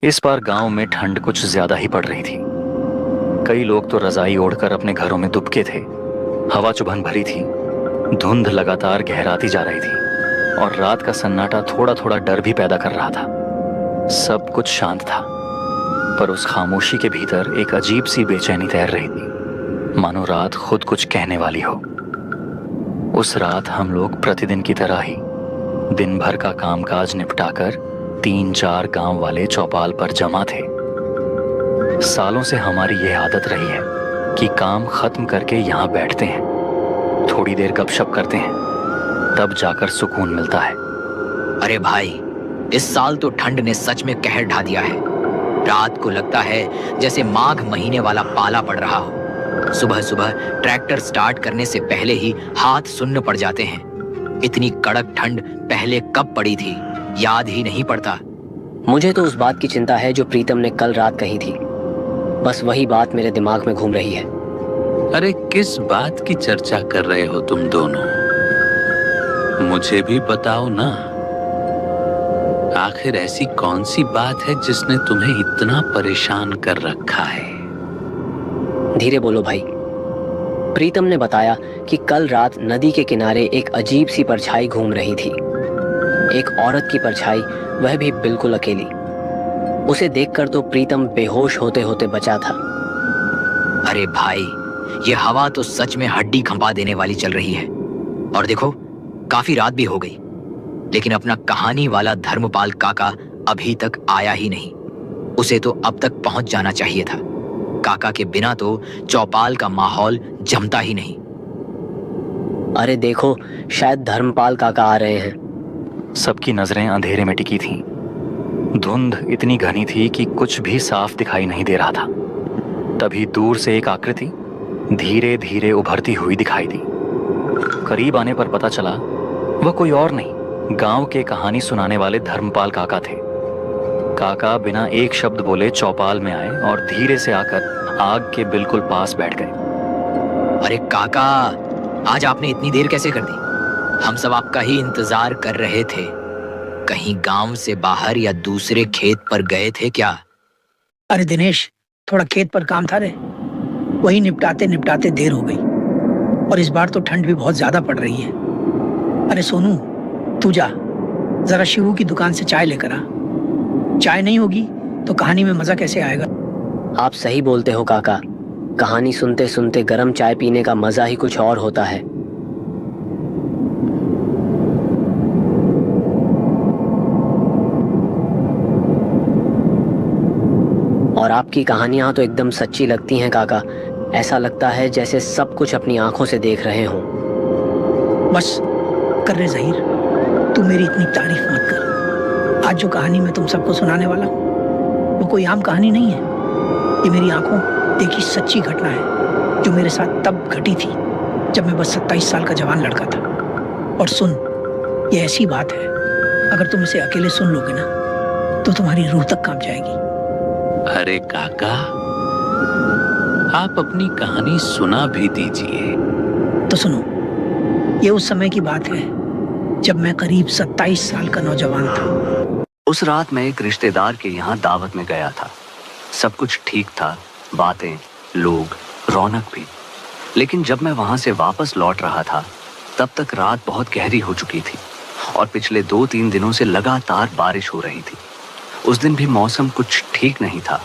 इस बार गांव में ठंड कुछ ज्यादा ही पड़ रही थी। कई लोग तो रजाई ओढ़कर अपने घरों में दुबके थे। हवा चुभन भरी थी। धुंध लगातार गहराती जा रही थी और रात का सन्नाटा थोड़ा थोड़ा डर भी पैदा कर रहा था। सब कुछ शांत था, पर उस खामोशी के भीतर एक अजीब सी बेचैनी तैर रही थी, मानो रात खुद कुछ कहने वाली हो। उस रात हम लोग प्रतिदिन की तरह ही दिन भर का कामकाज निपटाकर 3-4 गांव वाले चौपाल पर जमा थे। सालों से हमारी यह आदत रही है कि काम खत्म करके यहाँ बैठते हैं, थोड़ी देर गपशप करते हैं, तब जाकर सुकून मिलता है। अरे भाई, इस साल तो ठंड ने सच में कहर ढा दिया है। रात को लगता है जैसे माघ महीने वाला पाला पड़ रहा हो। सुबह सुबह ट्रैक्टर स्टार्ट करने से पहले ही हाथ सुन्न पड़ जाते हैं। इतनी कड़क ठंड पहले कब पड़ी थी, याद ही नहीं पड़ता। मुझे तो उस बात की चिंता है जो प्रीतम ने कल रात कही थी। बस वही बात मेरे दिमाग में घूम रही है। अरे किस बात की चर्चा कर रहे हो तुम दोनों? मुझे भी बताओ ना। आखिर ऐसी कौन सी बात है जिसने तुम्हें इतना परेशान कर रखा है? धीरे बोलो भाई। प्रीतम ने बताया कि कल रात नदी के किनारे एक अजीब सी परछाई घूम रही थी। एक औरत की परछाई, वह भी बिल्कुल अकेली। उसे देखकर तो प्रीतम बेहोश होते होते बचा था। अरे भाई, ये हवा तो सच में हड्डी खंपा देने वाली चल रही है। और देखो, काफी रात भी हो गई, लेकिन अपना कहानी वाला धर्मपाल काका अभी तक आया ही नहीं। उसे तो अब तक पहुंच जाना चाहिए था। काका के बिना तो चौपाल का माहौल जमता ही नहीं। अरे देखो, शायद धर्मपाल काका आ रहे हैं। सबकी नजरें अंधेरे में टिकी थीं। धुंध इतनी घनी थी कि कुछ भी साफ दिखाई नहीं दे रहा था। तभी दूर से एक आकृति धीरे धीरे उभरती हुई दिखाई दी। करीब आने पर पता चला वह कोई और नहीं, गांव के कहानी सुनाने वाले धर्मपाल काका थे। काका बिना एक शब्द बोले चौपाल में आए और धीरे से आकर आग के बिल्कुल पास बैठ गए। अरे काका, आज आपने इतनी देर कैसे कर दी? हम सब आपका ही इंतजार कर रहे थे। कहीं गांव से बाहर या दूसरे खेत पर गए थे क्या? अरे दिनेश, थोड़ा खेत पर काम था रे, वही निपटाते निपटाते देर हो गई। और इस बार तो ठंड भी बहुत ज्यादा पड़ रही है। अरे सोनू, तू जा जरा शिवू की दुकान से चाय लेकर आ। चाय नहीं होगी तो कहानी में मजा कैसे आएगा? आप सही बोलते हो काका। कहानी सुनते सुनते गर्म चाय पीने का मजा ही कुछ और होता है। और आपकी कहानियां तो एकदम सच्ची लगती हैं काका। ऐसा लगता है जैसे सब कुछ अपनी आंखों से देख रहे हों। बस कर रे ज़हीर, तू मेरी इतनी तारीफ मत कर। आज जो कहानी मैं तुम सबको सुनाने वाला हूँ वो कोई आम कहानी नहीं है। ये मेरी आंखों देखी सच्ची घटना है जो मेरे साथ तब घटी थी जब मैं बस 27 साल का जवान लड़का था। और सुन, ये ऐसी बात है, अगर तुम इसे अकेले सुन लोगे ना तो तुम्हारी रूह तक कांप जाएगी। अरे काका, आप अपनी कहानी सुना भी दीजिए। तो सुनो, ये उस समय की बात है जब मैं करीब 27 साल का नौजवान था। उस रात मैं एक रिश्तेदार के यहाँ दावत में गया था। सब कुछ ठीक था, बातें, लोग, रौनक भी। लेकिन जब मैं वहां से वापस लौट रहा था तब तक रात बहुत गहरी हो चुकी थी और पिछले 2-3 दिनों से लगातार बारिश हो रही थी। उस दिन भी मौसम कुछ ठीक नहीं था।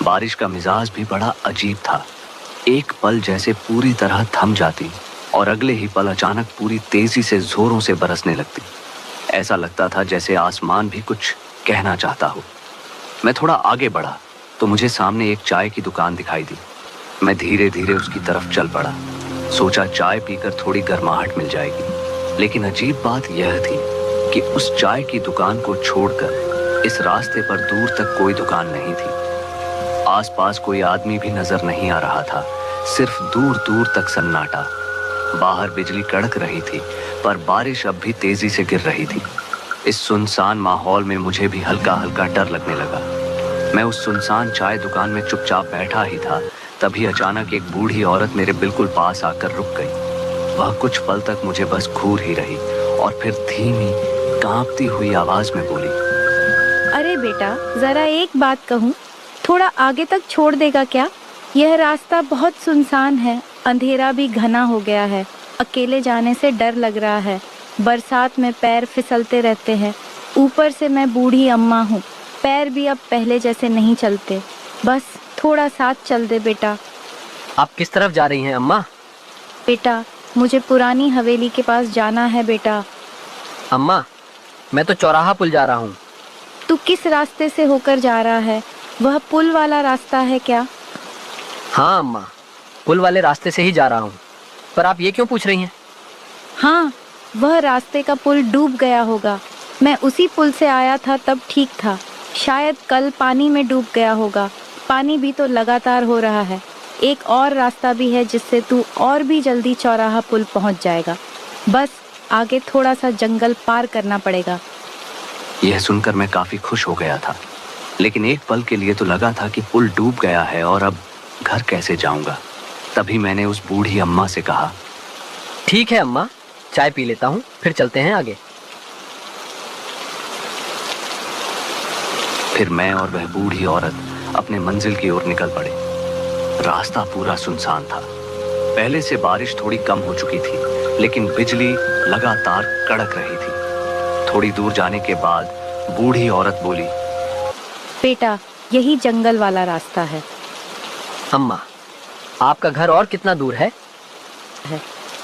बारिश का मिजाज भी बड़ा अजीब था। एक पल जैसे पूरी तरह थम जाती और अगले ही पल अचानक पूरी तेजी से जोरों से बरसने लगती। ऐसा लगता था जैसे आसमान भी कुछ कहना चाहता हो। मैं थोड़ा आगे बढ़ा तो मुझे सामने एक चाय की दुकान दिखाई दी। मैं धीरे धीरे उसकी तरफ चल पड़ा। सोचा चाय पीकर थोड़ी गर्माहट मिल जाएगी। लेकिन अजीब बात यह थी कि उस चाय की दुकान को छोड़कर इस रास्ते पर दूर तक कोई दुकान नहीं थी। आसपास कोई आदमी भी नजर नहीं आ रहा था, सिर्फ दूर दूर तक सन्नाटा। बाहर बिजली कड़क रही थी पर बारिश अब भी तेजी से गिर रही थी। इस सुनसान माहौल में मुझे भी हल्का हल्का डर लगने लगा। मैं उस सुनसान चाय दुकान में चुपचाप बैठा ही था, तभी अचानक एक बूढ़ी औरत मेरे बिल्कुल पास आकर रुक गई। वह कुछ पल तक मुझे बस घूर ही रही और फिर धीमी कांपती हुई आवाज में बोली, अरे बेटा, जरा एक बात कहूँ, थोड़ा आगे तक छोड़ देगा क्या? यह रास्ता बहुत सुनसान है, अंधेरा भी घना हो गया है, अकेले जाने से डर लग रहा है, बरसात में पैर फिसलते रहते हैं, ऊपर से मैं बूढ़ी अम्मा हूँ, पैर भी अब पहले जैसे नहीं चलते, बस थोड़ा साथ चल दे बेटा। आप किस तरफ जा रही हैं अम्मा? बेटा, मुझे पुरानी हवेली के पास जाना है बेटा। अम्मा, मैं तो चौराहा पुल जा रहा हूँ। तू किस रास्ते से होकर जा रहा है? वह पुल वाला रास्ता है क्या? हाँ अम्मा, पुल वाले रास्ते से ही जा रहा हूँ। पर आप ये क्यों पूछ रही हैं? हाँ, वह रास्ते का पुल डूब गया होगा। मैं उसी पुल से आया था तब ठीक था, शायद कल पानी में डूब गया होगा। पानी भी तो लगातार हो रहा है। एक और रास्ता भी है जिससे तू और भी जल्दी चौराहा पुल पहुंच जाएगा। बस आगे थोड़ा सा जंगल पार करना पड़ेगा। यह सुनकर मैं काफी खुश हो गया था, लेकिन एक पल के लिए तो लगा था कि पुल डूब गया है और अब घर कैसे जाऊंगा। तभी मैंने उस बूढ़ी अम्मा से कहा, ठीक है अम्मा, चाय पी लेता हूँ, फिर चलते हैं आगे। फिर मैं और वह बूढ़ी औरत अपने मंजिल की ओर निकल पड़े। रास्ता पूरा सुनसान था। पहले से बारिश थोड़ी कम हो चुकी थी, लेकिन बिजली लगातार कड़क रही थी। थोड़ी दूर जाने के बाद बूढ़ी औरत बोली, बेटा, यही जंगल वाला रास्ता है। अम्मा, आपका घर और कितना दूर है?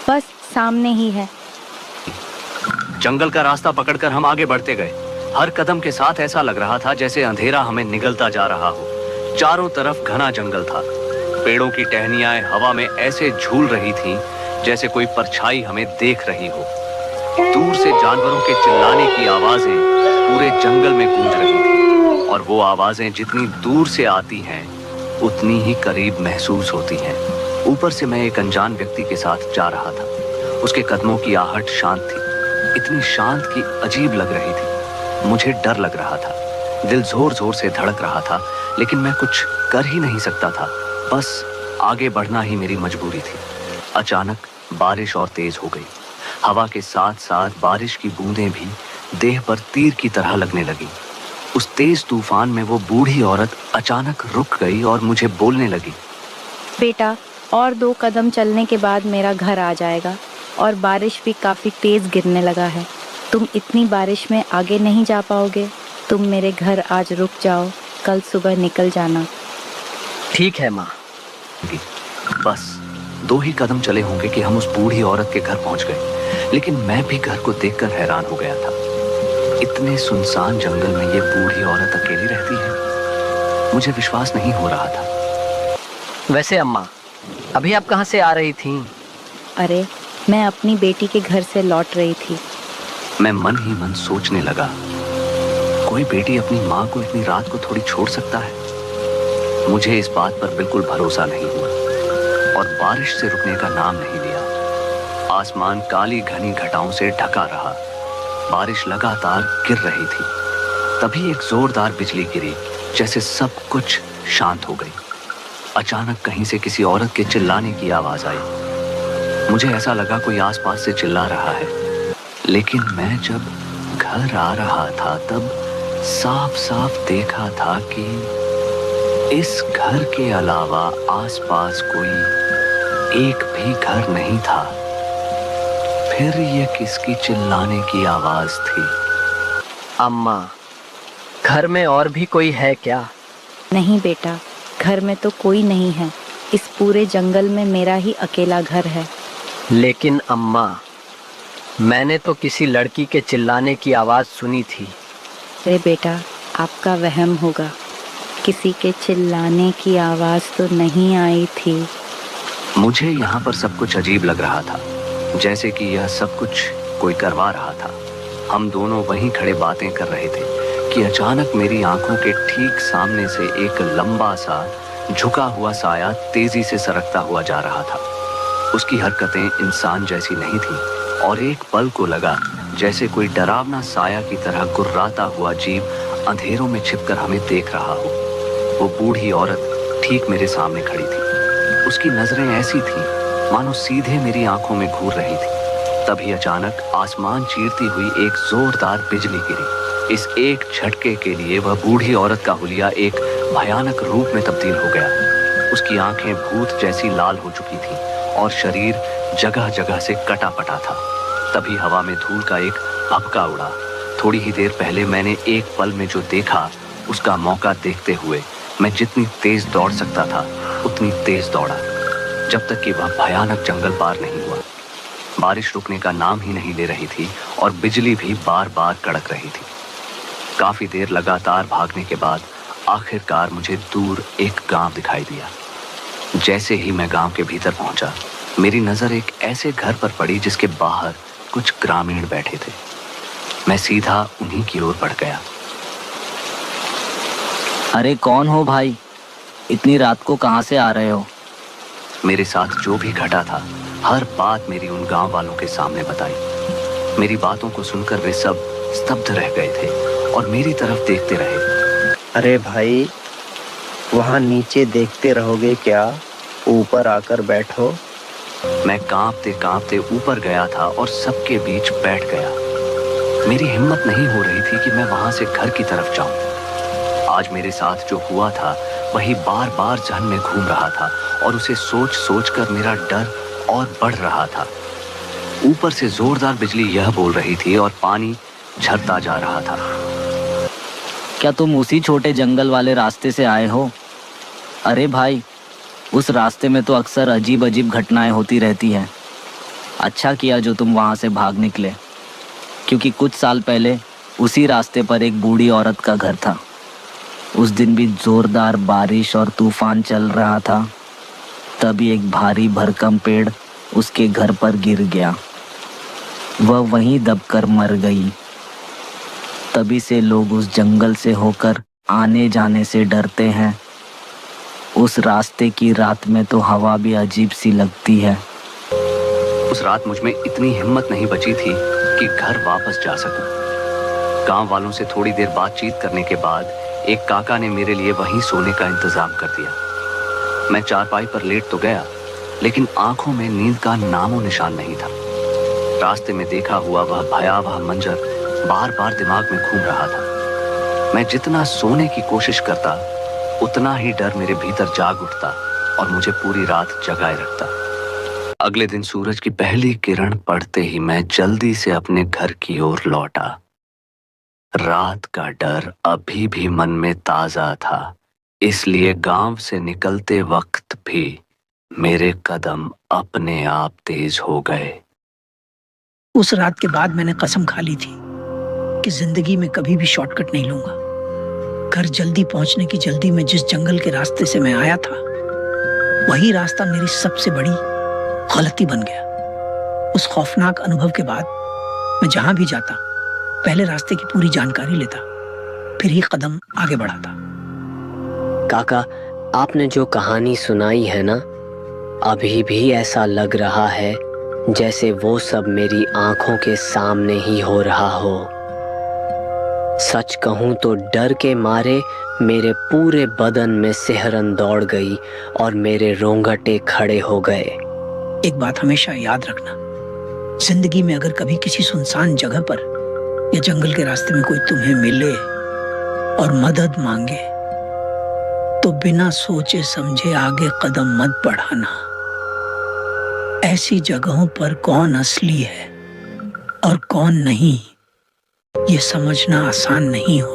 बस सामने ही है। जंगल का रास्ता पकड़कर हम आगे बढ़ते गए। हर कदम के साथ ऐसा लग रहा था जैसे अंधेरा हमें निगलता जा रहा हो। चारों तरफ घना जंगल था। पेड़ों की टहनियां हवा में ऐसे झूल रही थीं जैसे कोई परछाई हमें देख रही हो। दूर से जानवरों के चिल्लाने की आवाजें पूरे जंगल में गूंज रही थी, और वो आवाजें जितनी दूर से आती हैं उतनी ही करीब महसूस होती हैं। ऊपर से मैं एक अनजान व्यक्ति के साथ जा रहा था। उसके कदमों की आहट शांत थी, इतनी शांत कि अजीब लग रही थी। मुझे डर लग रहा था, दिल जोर जोर से धड़क रहा था, लेकिन मैं कुछ कर ही नहीं सकता था। बस आगे बढ़ना ही मेरी मजबूरी थी। अचानक बारिश और तेज हो गई। हवा के साथ साथ बारिश की बूंदें भी देह पर तीर की तरह लगने लगी। उस तेज तूफान में वो बूढ़ी औरत अचानक रुक गई और मुझे बोलने लगी, बेटा, और 2 कदम चलने के बाद मेरा घर आ जाएगा, और बारिश भी काफी तेज गिरने लगा है। तुम इतनी बारिश में आगे नहीं जा पाओगे। तुम मेरे घर आज रुक जाओ, कल सुबह निकल जाना। ठीक है माँ। बस 2 ही कदम चले होंगे कि हम उस बूढ़ी औरत के घर पहुंच गए, लेकिन मैं भी घर को देखकर हैरान हो गया था। इतने सुनसान जंगल में ये बूढ़ी औरत अकेली रहती है, मुझे विश्वास नहीं हो रहा था। वैसे अम्मा, अभी आप कहाँ से आ रही थीं? अरे, मैं अपनी बेटी के घर से लौट रही थी। मैं मन ही मन सोचने लगा, कोई बेटी अपनी माँ को इतनी रात को थोड़ी छोड़ सकता है? मुझे इस बात पर बिल्कुल भरोसा नहीं हुआ, और बारिश से रुकने का नाम नहीं लिया। आसमान काली घनी घटाओं से ढका रहा। बारिश लगातार गिर रही थी। तभी एक जोरदार बिजली गिरी, जैसे सब कुछ शांत हो गई। अचानक कहीं से किसी औरत के चिल्लाने की आवाज आई। मुझे ऐसा लगा कोई आसपास से चिल्ला रहा है, लेकिन मैं जब घर आ रहा था तब साफ साफ देखा था कि इस घर के अलावा आसपास कोई एक भी घर नहीं था। फिर ये किसकी चिल्लाने की आवाज थी? अम्मा, घर में और भी कोई है क्या? नहीं बेटा, घर में तो कोई नहीं है। इस पूरे जंगल में मेरा ही अकेला घर है। लेकिन अम्मा, मैंने तो किसी लड़की के चिल्लाने की आवाज सुनी थी। अरे बेटा, आपका वहम होगा। किसी के चिल्लाने की आवाज तो नहीं आई थी। मुझे यहाँ पर सब कुछ अजीब लग रहा था, जैसे कि यह सब कुछ कोई करवा रहा था। हम दोनों वहीं खड़े बातें कर रहे थे कि अचानक मेरी आंखों के ठीक सामने से एक लंबा सा झुका हुआ साया तेजी से सरकता हुआ जा रहा था। उसकी हरकतें इंसान जैसी नहीं थी, और एक पल को लगा जैसे कोई डरावना साया की तरह गुर्राता हुआ जीव अंधेरों में छिपकर हमें देख रहा हो। वो बूढ़ी औरत ठीक मेरे सामने खड़ी थी। उसकी नजरें ऐसी थीं मानो सीधे मेरी आंखों में घूर रही थी। तभी अचानक आसमान चीरती हुई एक जोरदार बिजली गिरी। इस एक झटके के लिए वह बूढ़ी औरत का हुलिया एक भयानक रूप में तब्दील हो गया। उसकी आंखें भूत जैसी लाल हो चुकी थीं और शरीर जगह जगह से कटा पटा था। तभी हवा में धूल का एक भभका उड़ा। थोड़ी ही देर पहले मैंने एक पल में जो देखा, उसका मौका देखते हुए मैं जितनी तेज दौड़ सकता था उतनी तेज दौड़ा, जब तक कि वह भयानक जंगल पार नहीं हुआ। बारिश रुकने का नाम ही नहीं ले रही थी और बिजली भी बार बार कड़क रही थी। काफी देर लगातार भागने के बाद आखिरकार मुझे दूर एक गांव दिखाई दिया। जैसे ही मैं गांव के भीतर पहुंचा, मेरी नजर एक ऐसे घर पर पड़ी जिसके बाहर कुछ ग्रामीण बैठे थे। मैं सीधा उन्हीं की ओर बढ़ गया। अरे कौन हो भाई, इतनी रात को कहाँ से आ रहे हो? मेरे साथ जो भी घटा था, हर बात मेरी उन गांव वालों के सामने बताई। मेरी बातों को सुनकर वे सब स्तब्ध रह गए थे और मेरी तरफ देखते रहे। अरे भाई, वहाँ नीचे देखते रहोगे क्या? ऊपर आकर बैठो। मैं कांपते कांपते ऊपर गया था और सबके बीच बैठ गया। मेरी हिम्मत नहीं हो रही थी कि मैं वहां से घर की तरफ जाऊं। आज मेरे साथ जो हुआ था वही बार बार जहन में घूम रहा था और उसे सोच सोच कर मेरा डर और बढ़ रहा था। ऊपर से जोरदार बिजली यह बोल रही थी और पानी झरता जा रहा था। क्या तुम उसी छोटे जंगल वाले रास्ते से आए हो? अरे भाई, उस रास्ते में तो अक्सर अजीब अजीब घटनाएं होती रहती हैं। अच्छा किया जो तुम वहां से भाग निकले, क्योंकि कुछ साल पहले उसी रास्ते पर एक बूढ़ी औरत का घर था। उस दिन भी जोरदार बारिश और तूफान चल रहा था। तभी एक भारी भरकम पेड़ उसके घर पर गिर गया। वह वहीं दबकर मर गई। तभी से लोग उस जंगल से होकर आने जाने से डरते हैं। उस रास्ते की रात में तो हवा भी अजीब सी लगती है। उस रात मुझ में इतनी हिम्मत नहीं बची थी कि घर वापस जा सकूं। गांव वालों से थोड़ी देर बातचीत करने के बाद एक काका ने मेरे लिए वहीं सोने का इंतजाम कर दिया। मैं चारपाई पर लेट तो गया, लेकिन आंखों में नींद का नामो निशान नहीं था। रास्ते में देखा हुआ वह भयावह मंजर बार बार दिमाग में घूम रहा था। मैं जितना सोने की कोशिश करता, उतना ही डर मेरे भीतर जाग उठता और मुझे पूरी रात जगाए रखता। अगले दिन सूरज की पहली किरण पड़ते ही मैं जल्दी से अपने घर की ओर लौटा। रात का डर अभी भी मन में ताजा था, इसलिए गांव से निकलते वक्त भी मेरे कदम अपने आप तेज हो गए। उस रात के बाद मैंने कसम खा ली थी कि जिंदगी में कभी भी शॉर्टकट नहीं लूंगा। घर जल्दी पहुंचने की जल्दी में जिस जंगल के रास्ते से मैं आया था, वही रास्ता मेरी सबसे बड़ी गलती बन गया। उस खौफनाक अनुभव के बाद मैं जहां भी जाता, पहले रास्ते की पूरी जानकारी लेता, फिर ही कदम आगे बढ़ाता। काका, आपने जो कहानी सुनाई है ना, अभी भी ऐसा लग रहा है जैसे वो सब मेरी आंखों के सामने ही हो रहा हो। सच कहूं तो डर के मारे मेरे पूरे बदन में सिहरन दौड़ गई और मेरे रोंगटे खड़े हो गए। एक बात हमेशा याद रखना, जिंदगी में अगर कभी किसी सुनसान जगह पर या जंगल के रास्ते में कोई तुम्हें मिले और मदद मांगे, तो बिना सोचे समझे आगे कदम मत बढ़ाना। ऐसी जगहों पर कौन असली है और कौन नहीं, ये समझना आसान नहीं हो।